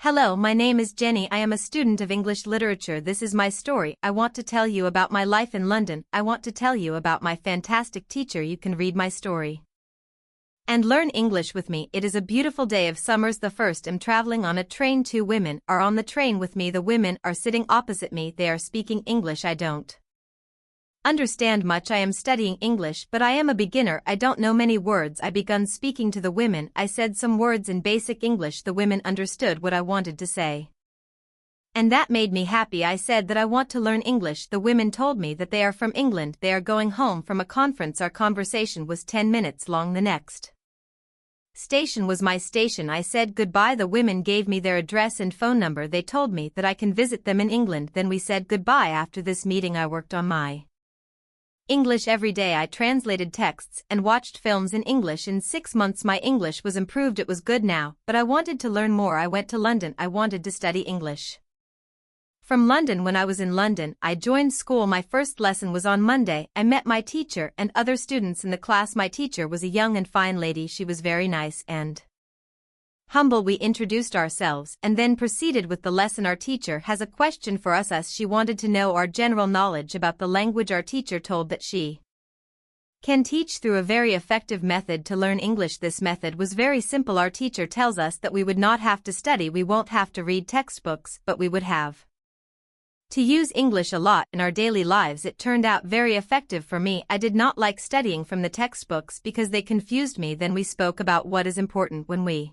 Hello, my name is Jenny. I am a student of English literature. This is my story. I want to tell you about my life in London. I want to tell you about my fantastic teacher. You can read my story and learn English with me. It is a beautiful day of summers the 1st. I'm traveling on a train. 2 women are on the train with me. The women are sitting opposite me. They are speaking English. I don't understand much. I am studying English, but I am a beginner. I don't know many words. I begun speaking to the women. I said some words in basic English. The women understood what I wanted to say, and that made me happy. I said that I want to learn English. The women told me that they are from England. They are going home from a conference. Our conversation was 10 minutes long. The next station was my station. I said goodbye. The women gave me their address and phone number. They told me that I can visit them in England. Then we said goodbye. After this meeting, I worked on my English every day. I translated texts and watched films in English. In 6 months my English was improved. It was good now, but I wanted to learn more. I went to London. I wanted to study English from London. When I was in London, I joined school. My first lesson was on Monday. I met my teacher and other students in the class. My teacher was a young and fine lady. She was very nice and humble. We introduced ourselves and then proceeded with the lesson. Our teacher has a question for us. She wanted to know our general knowledge about the language. Our teacher told that she can teach through a very effective method to learn English. This method was very simple. Our teacher tells us that we would not have to study. We won't have to read textbooks, but we would have to use English a lot in our daily lives. It turned out very effective for me. I did not like studying from the textbooks because they confused me. Then we spoke about what is important when we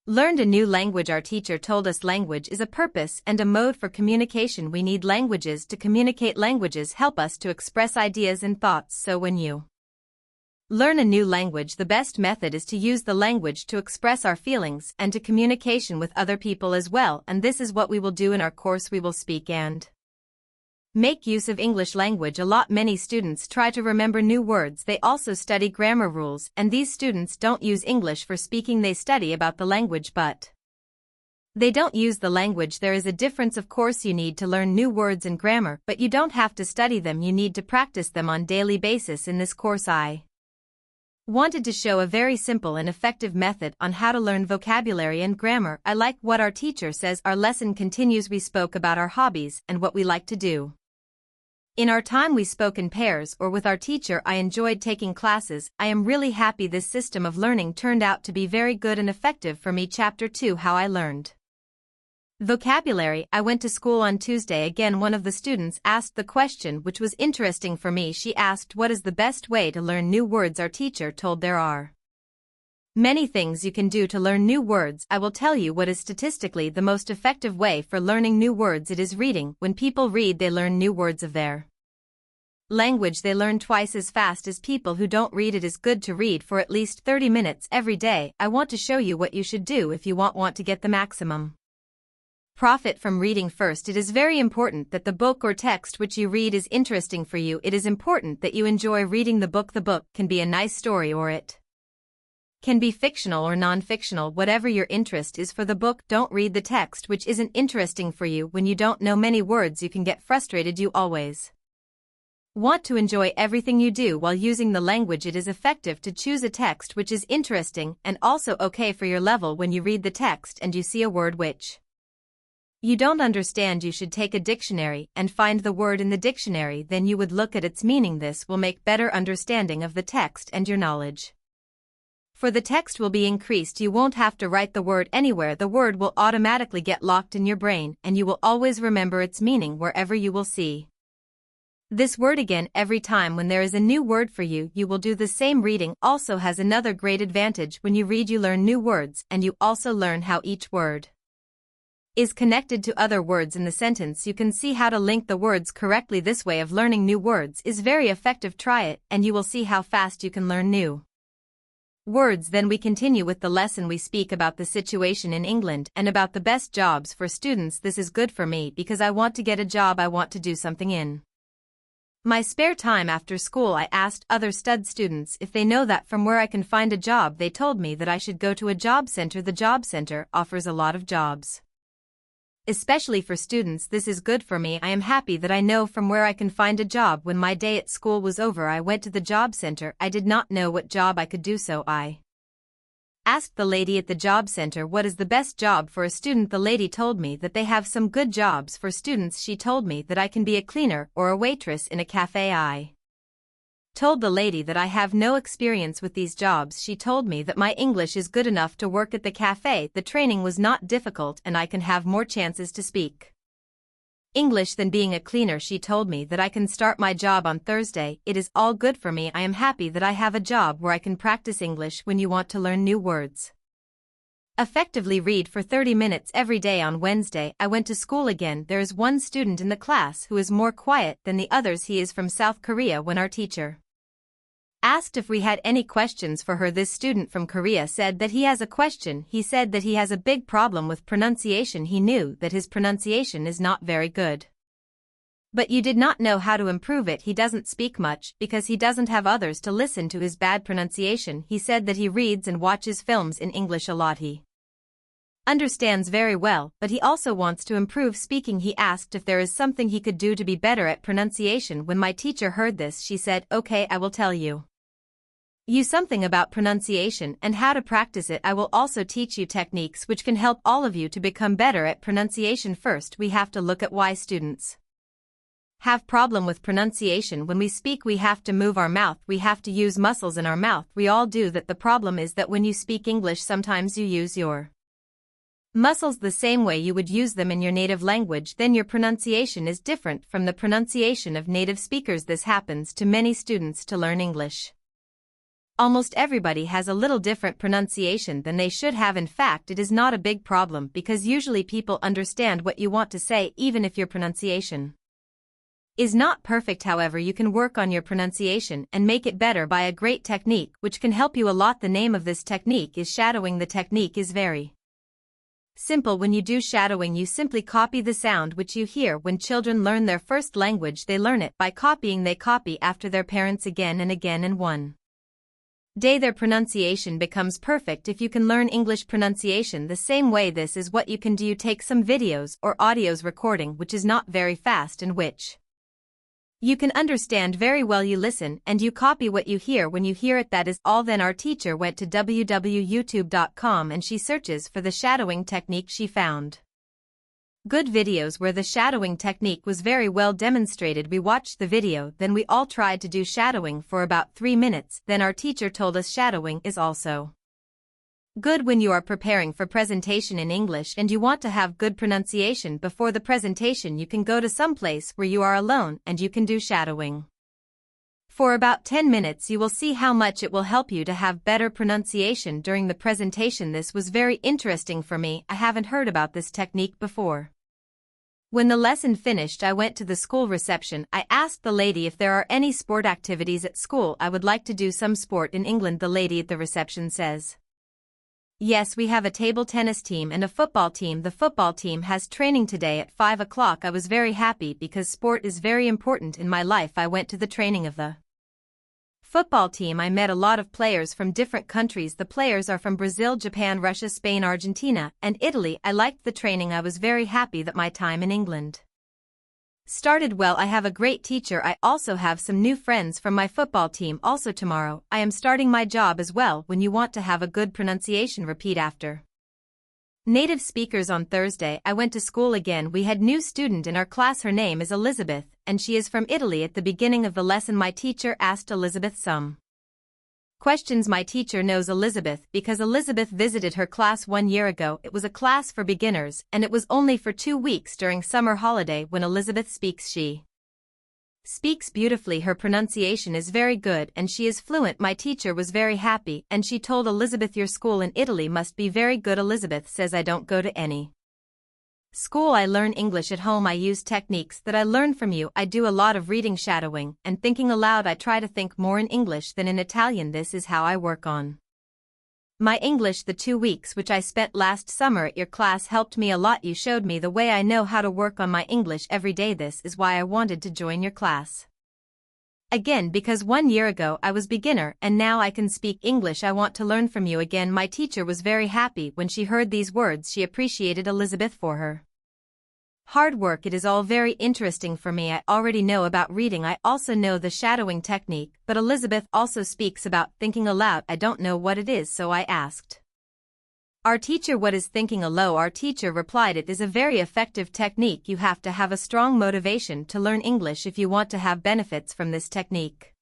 learned a new language. Our teacher told us language is a purpose and a mode for communication. We need languages to communicate. Languages help us to express ideas and thoughts. So when you learn a new language, the best method is to use the language to express our feelings and to communication with other people as well. And this is what we will do in our course. We will speak and make use of English language a lot. Many students try to remember new words. They also study grammar rules, and these students don't use English for speaking. They study about the language, but they don't use the language. There is a difference. Of course, you need to learn new words and grammar, but you don't have to study them. You need to practice them on daily basis. In this course, I wanted to show a very simple and effective method on how to learn vocabulary and grammar. I like what our teacher says. Our lesson continues. We spoke about our hobbies and what we like to do in our time. We spoke in pairs or with our teacher. I enjoyed taking classes. I am really happy. This system of learning turned out to be very good and effective for me. Chapter 2: How I learned vocabulary. I went to school on Tuesday. Again, one of the students asked the question, which was interesting for me. She asked, what is the best way to learn new words? Our teacher told there are many things you can do to learn new words. I will tell you what is statistically the most effective way for learning new words. It is reading. When people read, they learn new words of their language. They learn twice as fast as people who don't read. It is good to read for at least 30 minutes every day. I want to show you what you should do if you want to get the maximum profit from reading. First, it is very important that the book or text which you read is interesting for you. It is important that you enjoy reading the book. The book can be a nice story or it can be fictional or non-fictional. Whatever your interest is for the book, don't read the text which isn't interesting for you. When you don't know many words, you can get frustrated. You always want to enjoy everything you do while using the language. It is effective to choose a text which is interesting and also okay for your level. When you read the text and you see a word which you don't understand, you should take a dictionary and find the word in the dictionary. Then you would look at its meaning. This will make better understanding of the text, and your knowledge for the text will be increased. You won't have to write the word anywhere. The word will automatically get locked in your brain, and you will always remember its meaning wherever you will see this word again. Every time when there is a new word for you, you will do the same. Reading also has another great advantage. When you read, you learn new words, and you also learn how each word is connected to other words in the sentence. You can see how to link the words correctly. This way of learning new words is very effective. Try it, and you will see how fast you can learn new words. Then we continue with the lesson. We speak about the situation in England and about the best jobs for students. This is good for me because I want to get a job. I want to do something in my spare time after school. I asked other stud students if they know that from where I can find a job. They told me that I should go to a job center. The job center offers a lot of jobs, especially for students. This is good for me. I am happy that I know from where I can find a job. When my day at school was over, I went to the job center. I did not know what job I could do, so I asked the lady at the job center what is the best job for a student. The lady told me that they have some good jobs for students. She told me that I can be a cleaner or a waitress in a cafe. I told the lady that I have no experience with these jobs. She told me that my English is good enough to work at the cafe. The training was not difficult and I can have more chances to speak English than being a cleaner. She told me that I can start my job on Thursday. It is all good for me. I am happy that I have a job where I can practice English when you want to learn new words. Effectively read for 30 minutes every day. On Wednesday, I went to school again. There is one student in the class who is more quiet than the others. He is from South Korea. When our teacher asked if we had any questions for her, this student from Korea said that he has a question. He said that he has a big problem with pronunciation. He knew that his pronunciation is not very good. But you did not know how to improve it. He doesn't speak much because he doesn't have others to listen to his bad pronunciation. He said that he reads and watches films in English a lot. He understands very well, but he also wants to improve speaking. He asked if there is something he could do to be better at pronunciation. When my teacher heard this, she said, "Okay, I will tell you something about pronunciation and how to practice it. I will also teach you techniques which can help all of you to become better at pronunciation. First, we have to look at why students have problem with pronunciation. When we speak, we have to move our mouth. We have to use muscles in our mouth. We all do that. The problem is that when you speak English, sometimes you use your muscles the same way you would use them in your native language. Then your pronunciation is different from the pronunciation of native speakers. This happens to many students to learn English. Almost everybody has a little different pronunciation than they should have. In fact, it is not a big problem because usually people understand what you want to say even if your pronunciation is not perfect. However, you can work on your pronunciation and make it better by a great technique which can help you a lot. The name of this technique is shadowing. The technique is very simple. When you do shadowing, you simply copy the sound which you hear. When children learn their first language, they learn it by copying. They copy after their parents again and again, and one day their pronunciation becomes perfect. If you can learn English pronunciation the same way, this is what you can do. You take some videos or audios recording which is not very fast and which you can understand very well. You listen and you copy what you hear. When you hear it, that is all. Then our teacher went to www.youtube.com and she searches for the shadowing technique. She found good videos where the shadowing technique was very well demonstrated. We watched the video, then we all tried to do shadowing for about 3 minutes. Then our teacher told us shadowing is also good when you are preparing for presentation in English and you want to have good pronunciation before the presentation. You can go to some place where you are alone and you can do shadowing for about 10 minutes. You will see how much it will help you to have better pronunciation during the presentation. This was very interesting for me. I haven't heard about this technique before. When the lesson finished, I went to the school reception. I asked the lady if there are any sport activities at school. I would like to do some sport in England. The lady at the reception says, "Yes, we have a table tennis team and a football team. The football team has training today at 5 o'clock. I was very happy because sport is very important in my life. I went to the training of the football team. I met a lot of players from different countries. The players are from Brazil, Japan, Russia, Spain, Argentina, and Italy. I liked the training. I was very happy that my time in England started well. I have a great teacher. I also have some new friends from my football team. Also tomorrow, I am starting my job as well. When you want to have a good pronunciation, repeat after native speakers. On Thursday, I went to school again. We had new student in our class. Her name is Elizabeth, and she is from Italy. At the beginning of the lesson, my teacher asked Elizabeth some questions. My teacher knows Elizabeth because Elizabeth visited her class 1 year ago. It was a class for beginners, and it was only for 2 weeks during summer holiday. When Elizabeth speaks, she speaks beautifully. Her pronunciation is very good and she is fluent. My teacher was very happy and she told Elizabeth, "Your school in Italy must be very good." Elizabeth says, "I don't go to any school. I learn English at home. I use techniques that I learned from you. I do a lot of reading, shadowing, and thinking aloud. I try to think more in English than in Italian. This is how I work on my English. The 2 weeks which I spent last summer at your class helped me a lot. You showed me the way I know how to work on my English every day. This is why I wanted to join your class again, because 1 year ago I was beginner and now I can speak English. I want to learn from you again." My teacher was very happy when she heard these words. She appreciated Elizabeth for her hard work. It is all very interesting for me. I already know about reading. I also know the shadowing technique, but Elizabeth also speaks about thinking aloud. I don't know what it is, so I asked Our teacher, what is thinking aloud? Our teacher replied, it is a very effective technique. You have to have a strong motivation to learn English if you want to have benefits from this technique.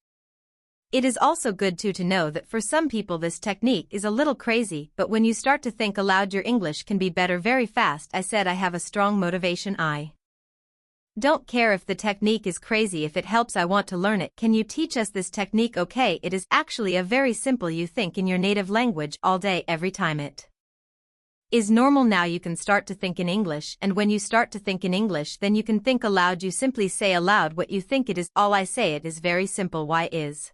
It is also good to know that for some people this technique is a little crazy, but when you start to think aloud your English can be better very fast. I said I have a strong motivation. I don't care if the technique is crazy, if it helps I want to learn it. Can you teach us this technique? Okay, it is actually a very simple. You think in your native language all day every time. It is normal. Now you can start to think in English, and when you start to think in English then you can think aloud. You simply say aloud what you think. It is all I say. It is very simple. Why is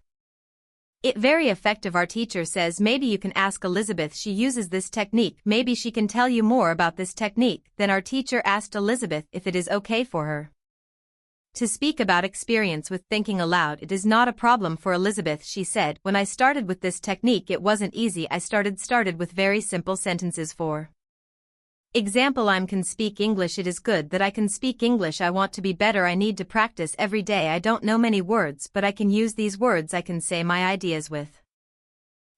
it very effective? Our teacher says maybe you can ask Elizabeth. She uses this technique. Maybe she can tell you more about this technique. Then our teacher asked Elizabeth if it is okay for her to speak about experience with thinking aloud. It is not a problem for Elizabeth, she said. When I started with this technique it wasn't easy. I started with very simple sentences. For example, I can speak English. It is good that I can speak English. I want to be better. I need to practice every day. I don't know many words, but I can use these words. I can say my ideas with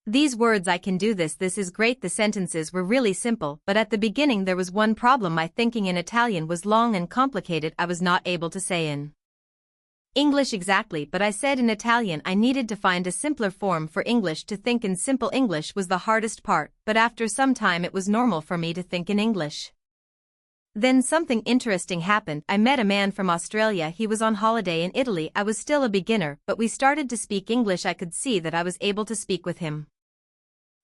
these words. I can do this. This is great. The sentences were really simple, but at the beginning there was one problem. My thinking in Italian was long and complicated. I was not able to say in English exactly, but I said in Italian. I needed to find a simpler form for English. To think in simple English was the hardest part, but after some time it was normal for me to think in English. Then something interesting happened. I met a man from Australia. He was on holiday in Italy. I was still a beginner, but we started to speak English. I could see that I was able to speak with him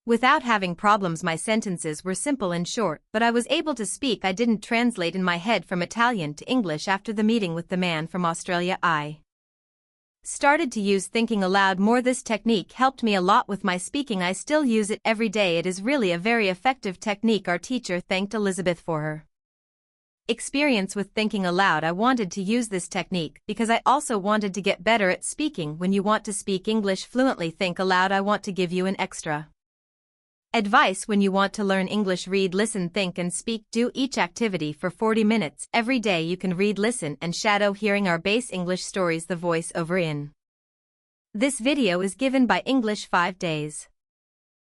without having problems. My sentences were simple and short, but I was able to speak. I didn't translate in my head from Italian to English. After the meeting with the man from Australia, I started to use thinking aloud more. This technique helped me a lot with my speaking. I still use it every day. It is really a very effective technique. Our teacher thanked Elizabeth for her experience with thinking aloud. I wanted to use this technique because I also wanted to get better at speaking. When you want to speak English fluently, think aloud. I want to give you an extra advice. When you want to learn English, read, listen, think and speak. Do each activity for 40 minutes. Every day you can read, listen and shadow hearing our base English stories. The voice over in this video is given by English 5 Days.